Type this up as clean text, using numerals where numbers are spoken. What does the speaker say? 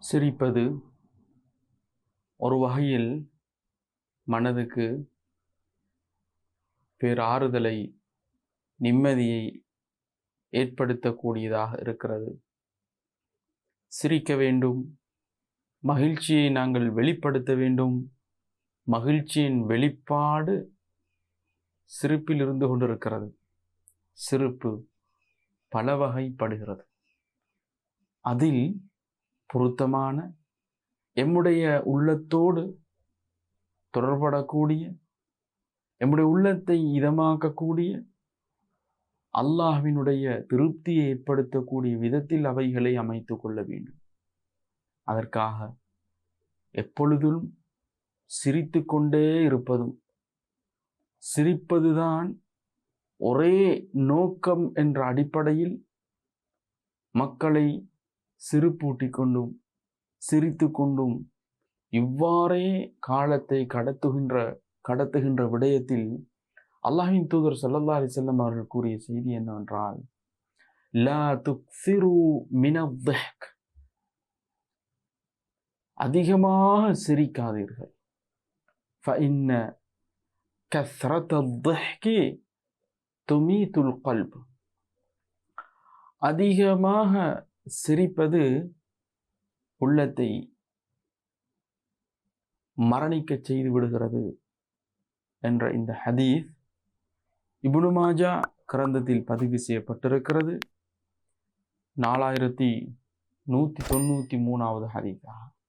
சிரிப்பது ஒரு வகையில் மனதுக்கு பேராறுதலை, நிம்மதியை ஏற்படுத்தக்கூடியதாக இருக்கிறது. சிரிக்க வேண்டும், மகிழ்ச்சியை நாங்கள் வெளிப்படுத்த வேண்டும். மகிழ்ச்சியின் வெளிப்பாடு சிரிப்பில் இருந்து கொண்டிருக்கிறது. சிரிப்பு பல வகைப்படுகிறது. அதில் பொருத்தமான, எம்முடைய உள்ளத்தோடு தொடர்படக்கூடிய, எம்முடைய உள்ளத்தை இதமாக்கக்கூடிய, அல்லாஹ்வினுடைய திருப்தியை ஏற்படுத்தக்கூடிய விதத்தில் அவைகளை அமைத்து கொள்ள வேண்டும். அதற்காக எப்பொழுதும் சிரித்து கொண்டே இருப்பதும், சிரிப்பதுதான் ஒரே நோக்கம் என்ற அடிப்படையில் மக்களை சிரிப்பூட்டிக் கொண்டும் சிரித்து கொண்டும் இவ்வாறே காலத்தை கடத்துகின்ற விடயத்தில் அல்லாஹ்வின் தூதர் ஸல்லல்லாஹு அலைஹி வஸல்லம் அவர்கள் கூறிய செய்தி என்னவென்றால், லா துக்ஸிரு மினத் திஹ்க், அதிகமாக சிரிக்காதீர்கள். ஃபஇன்ன கஸ்ரத்தத் திஹ்கி துமீதுல் கல்ப், அதிகமாக சிரிப்பது உள்ளத்தை மரணிக்க செய்து விடுகிறது என்ற இந்த ஹதீஸ் இப்னு மாஜா கிரந்தத்தில் பதிவு செய்யப்பட்டிருக்கிறது. 4193வது ஹதீஸாக